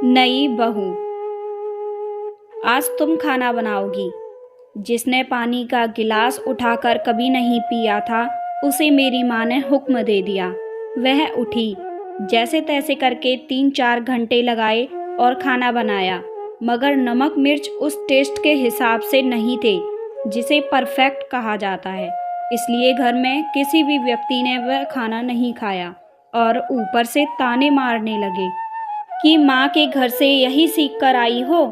नई बहू। आज तुम खाना बनाओगी। जिसने पानी का गिलास उठाकर कभी नहीं पिया था, उसे मेरी माँ ने हुक्म दे दिया। वह उठी, जैसे तैसे करके 3-4 घंटे लगाए और खाना बनाया, मगर नमक मिर्च उस टेस्ट के हिसाब से नहीं थे जिसे परफेक्ट कहा जाता है। इसलिए घर में किसी भी व्यक्ति ने वह खाना नहीं खाया और ऊपर से ताने मारने लगे कि माँ के घर से यही सीख कर आई हो।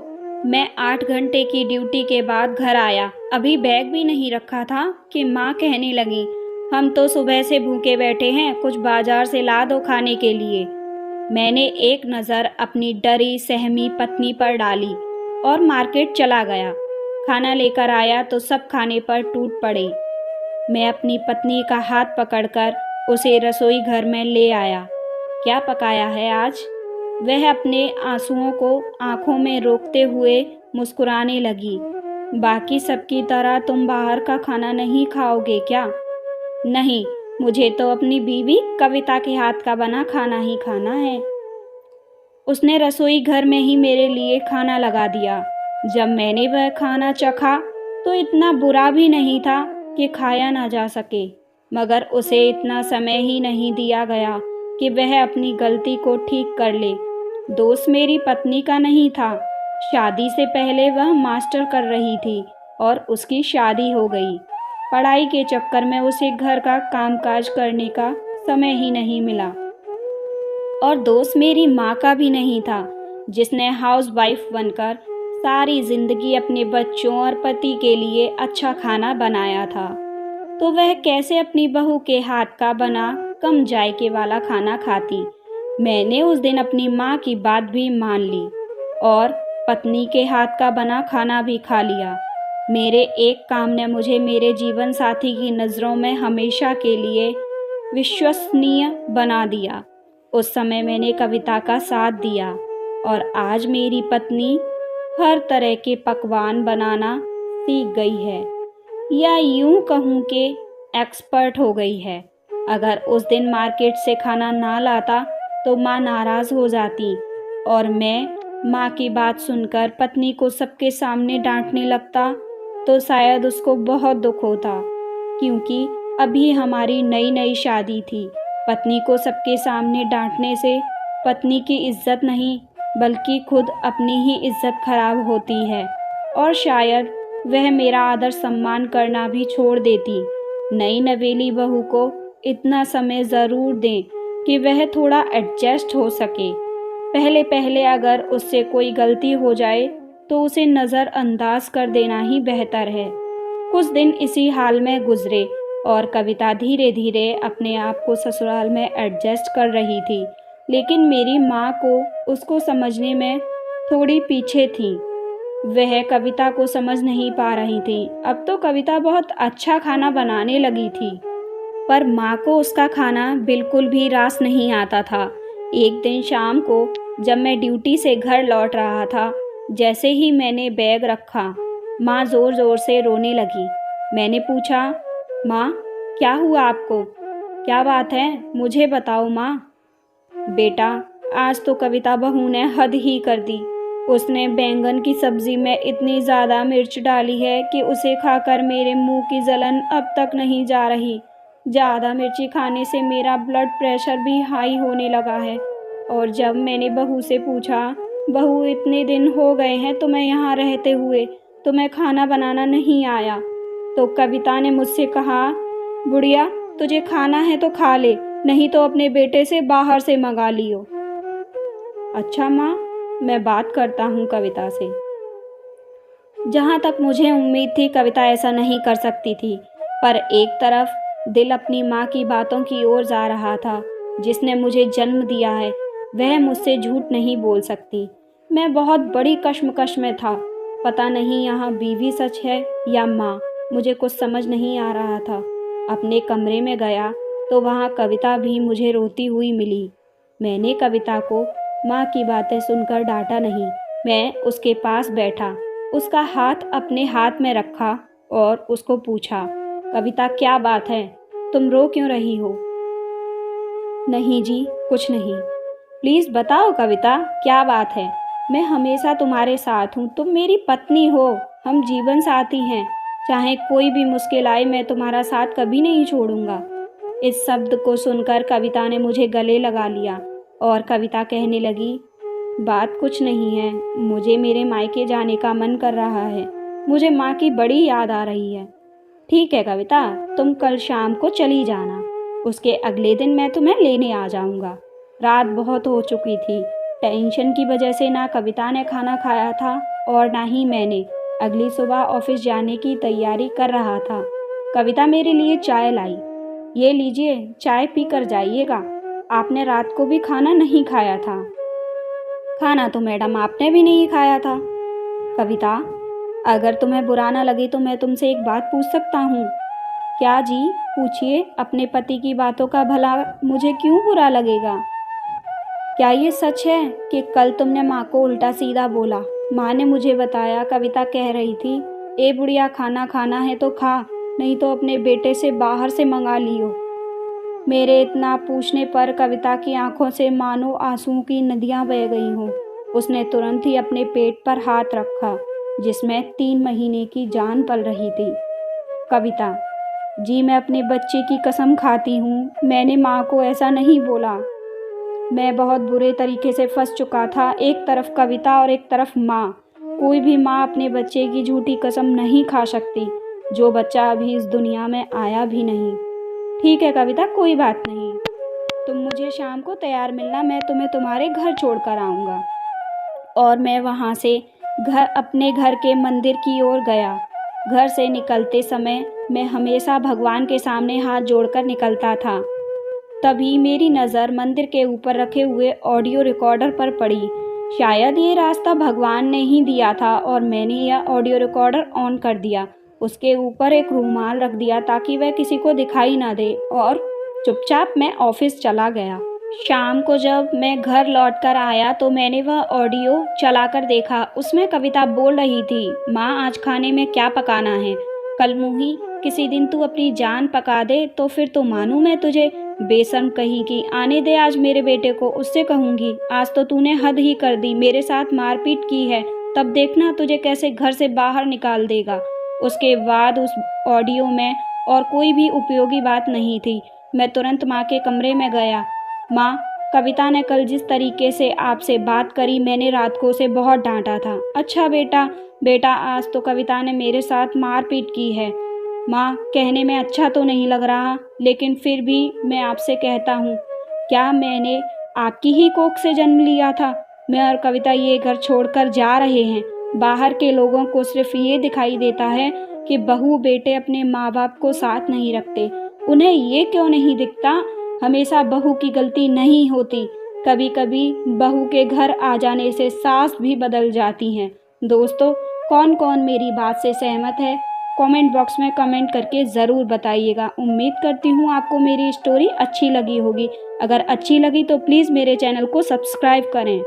मैं 8 घंटे की ड्यूटी के बाद घर आया, अभी बैग भी नहीं रखा था कि माँ कहने लगी, हम तो सुबह से भूखे बैठे हैं, कुछ बाजार से ला दो खाने के लिए। मैंने एक नज़र अपनी डरी सहमी पत्नी पर डाली और मार्केट चला गया। खाना लेकर आया तो सब खाने पर टूट पड़े। मैं अपनी पत्नी का हाथ पकड़कर उसे रसोई घर में ले आया। क्या पकाया है आज? वह अपने आंसुओं को आंखों में रोकते हुए मुस्कुराने लगी। बाकी सबकी तरह तुम बाहर का खाना नहीं खाओगे क्या? नहीं, मुझे तो अपनी बीवी कविता के हाथ का बना खाना ही खाना है। उसने रसोई घर में ही मेरे लिए खाना लगा दिया। जब मैंने वह खाना चखा तो इतना बुरा भी नहीं था कि खाया ना जा सके, मगर उसे इतना समय ही नहीं दिया गया कि वह अपनी गलती को ठीक कर ले। दोस्त मेरी पत्नी का नहीं था। शादी से पहले वह मास्टर कर रही थी और उसकी शादी हो गई। पढ़ाई के चक्कर में उसे घर का कामकाज करने का समय ही नहीं मिला। और दोस्त मेरी माँ का भी नहीं था, जिसने हाउसवाइफ बनकर सारी जिंदगी अपने बच्चों और पति के लिए अच्छा खाना बनाया था। तो वह कैसे अपनी बहू के हाथ का बना कम जायके वाला खाना खाती? मैंने उस दिन अपनी माँ की बात भी मान ली और पत्नी के हाथ का बना खाना भी खा लिया। मेरे एक काम ने मुझे मेरे जीवन साथी की नज़रों में हमेशा के लिए विश्वसनीय बना दिया। उस समय मैंने कविता का साथ दिया और आज मेरी पत्नी हर तरह के पकवान बनाना सीख गई है, या यूं कहूँ कि एक्सपर्ट हो गई है। अगर उस दिन मार्केट से खाना ना लाता तो माँ नाराज़ हो जाती और मैं माँ की बात सुनकर पत्नी को सबके सामने डांटने लगता तो शायद उसको बहुत दुख होता, क्योंकि अभी हमारी नई नई शादी थी। पत्नी को सबके सामने डांटने से पत्नी की इज्जत नहीं बल्कि खुद अपनी ही इज्जत खराब होती है और शायद वह मेरा आदर सम्मान करना भी छोड़ देती। नई नवेली बहू को इतना समय ज़रूर दें कि वह थोड़ा एडजस्ट हो सके। पहले पहले अगर उससे कोई गलती हो जाए तो उसे नज़रअंदाज कर देना ही बेहतर है। कुछ दिन इसी हाल में गुजरे और कविता धीरे धीरे अपने आप को ससुराल में एडजस्ट कर रही थी, लेकिन मेरी माँ को उसको समझने में थोड़ी पीछे थी। वह कविता को समझ नहीं पा रही थी। अब तो कविता बहुत अच्छा खाना बनाने लगी थी, पर माँ को उसका खाना बिल्कुल भी रास नहीं आता था। एक दिन शाम को जब मैं ड्यूटी से घर लौट रहा था, जैसे ही मैंने बैग रखा, माँ ज़ोर ज़ोर से रोने लगी। मैंने पूछा, माँ क्या हुआ आपको? क्या बात है, मुझे बताओ माँ। बेटा, आज तो कविता बहू ने हद ही कर दी। उसने बैंगन की सब्ज़ी में इतनी ज़्यादा मिर्च डाली है कि उसे खाकर मेरे मुंह की जलन अब तक नहीं जा रही। ज़्यादा मिर्ची खाने से मेरा ब्लड प्रेशर भी हाई होने लगा है। और जब मैंने बहू से पूछा, बहू इतने दिन हो गए हैं तुम्हें यहाँ रहते हुए, तुम्हें खाना बनाना नहीं आया, तो कविता ने मुझसे कहा, बुढ़िया तुझे खाना है तो खा ले, नहीं तो अपने बेटे से बाहर से मंगा लियो। अच्छा माँ, मैं बात करता हूँ कविता से। जहाँ तक मुझे उम्मीद थी कविता ऐसा नहीं कर सकती थी, पर एक तरफ दिल अपनी माँ की बातों की ओर जा रहा था। जिसने मुझे जन्म दिया है वह मुझसे झूठ नहीं बोल सकती। मैं बहुत बड़ी कश्मकश में था। पता नहीं यहाँ बीवी सच है या माँ, मुझे कुछ समझ नहीं आ रहा था। अपने कमरे में गया तो वहाँ कविता भी मुझे रोती हुई मिली। मैंने कविता को माँ की बातें सुनकर डांटा नहीं। मैं उसके पास बैठा, उसका हाथ अपने हाथ में रखा और उसको पूछा, कविता क्या बात है, तुम रो क्यों रही हो? नहीं जी, कुछ नहीं। प्लीज़ बताओ कविता, क्या बात है? मैं हमेशा तुम्हारे साथ हूँ, तुम मेरी पत्नी हो, हम जीवन साथी हैं। चाहे कोई भी मुश्किल आए, मैं तुम्हारा साथ कभी नहीं छोड़ूंगा। इस शब्द को सुनकर कविता ने मुझे गले लगा लिया और कविता कहने लगी, बात कुछ नहीं है, मुझे मेरे मायके जाने का मन कर रहा है। मुझे माँ की बड़ी याद आ रही है। ठीक है कविता, तुम कल शाम को चली जाना। उसके अगले दिन मैं तुम्हें लेने आ जाऊंगा। रात बहुत हो चुकी थी। टेंशन की वजह से ना कविता ने खाना खाया था और ना ही मैंने। अगली सुबह ऑफिस जाने की तैयारी कर रहा था। कविता मेरे लिए चाय लाई। ये लीजिए, चाय पी कर जाइएगा। आपने रात को भी खाना नहीं खाया था। खाना तो मैडम आपने भी नहीं खाया था। कविता, अगर तुम्हें बुरा ना लगे तो मैं तुमसे एक बात पूछ सकता हूँ? क्या जी? पूछिए। अपने पति की बातों का भला मुझे क्यों बुरा लगेगा? क्या ये सच है कि कल तुमने माँ को उल्टा सीधा बोला? माँ ने मुझे बताया, कविता कह रही थी, ए बुढ़िया, खाना खाना है तो खा, नहीं तो अपने बेटे से बाहर से मंगा लियो। मेरे इतना पूछने पर कविता की आंखों से मानो आंसुओं की नदियां बह गई हों। उसने तुरंत ही अपने पेट पर हाथ रखा जिसमें 3 महीने की जान पल रही थी। कविता, जी मैं अपने बच्चे की कसम खाती हूँ, मैंने माँ को ऐसा नहीं बोला। मैं बहुत बुरे तरीके से फंस चुका था। एक तरफ कविता और एक तरफ माँ। कोई भी माँ अपने बच्चे की झूठी कसम नहीं खा सकती, जो बच्चा अभी इस दुनिया में आया भी नहीं। ठीक है कविता, कोई बात नहीं। तुम मुझे शाम को तैयार मिलना, मैं तुम्हें तुम्हारे घर छोड़कर आऊँगा। और मैं वहाँ से अपने घर के मंदिर की ओर गया। घर से निकलते समय मैं हमेशा भगवान के सामने हाथ जोड़कर निकलता था। तभी मेरी नज़र मंदिर के ऊपर रखे हुए ऑडियो रिकॉर्डर पर पड़ी। शायद ये रास्ता भगवान ने ही दिया था और मैंने यह ऑडियो रिकॉर्डर ऑन कर दिया। उसके ऊपर एक रुमाल रख दिया ताकि वह किसी को दिखाई ना दे और चुपचाप मैं ऑफिस चला गया। शाम को जब मैं घर लौटकर आया तो मैंने वह ऑडियो चलाकर देखा। उसमें कविता बोल रही थी, माँ आज खाने में क्या पकाना है? कल मुही, किसी दिन तू अपनी जान पका दे तो फिर तो मानूं मैं तुझे। बेशर्म कहीं की, आने दे आज मेरे बेटे को, उससे कहूंगी आज तो तूने हद ही कर दी, मेरे साथ मारपीट की है, तब देखना तुझे कैसे घर से बाहर निकाल देगा। उसके बाद उस ऑडियो में और कोई भी उपयोगी बात नहीं थी। मैं तुरंत माँ के कमरे में गया। माँ, कविता ने कल जिस तरीके से आपसे बात करी, मैंने रात को उसे बहुत डांटा था। अच्छा बेटा आज तो कविता ने मेरे साथ मारपीट की है। माँ, कहने में अच्छा तो नहीं लग रहा, लेकिन फिर भी मैं आपसे कहता हूँ, क्या मैंने आपकी ही कोख से जन्म लिया था? मैं और कविता ये घर छोड़कर जा रहे हैं। बाहर के लोगों को सिर्फ ये दिखाई देता है कि बहू बेटे अपने माँ बाप को साथ नहीं रखते। उन्हें ये क्यों नहीं दिखता, हमेशा बहू की गलती नहीं होती, कभी कभी बहू के घर आ जाने से सास भी बदल जाती हैं। दोस्तों, कौन कौन मेरी बात से सहमत है? कमेंट बॉक्स में कमेंट करके ज़रूर बताइएगा। उम्मीद करती हूँ आपको मेरी स्टोरी अच्छी लगी होगी। अगर अच्छी लगी तो प्लीज़ मेरे चैनल को सब्सक्राइब करें।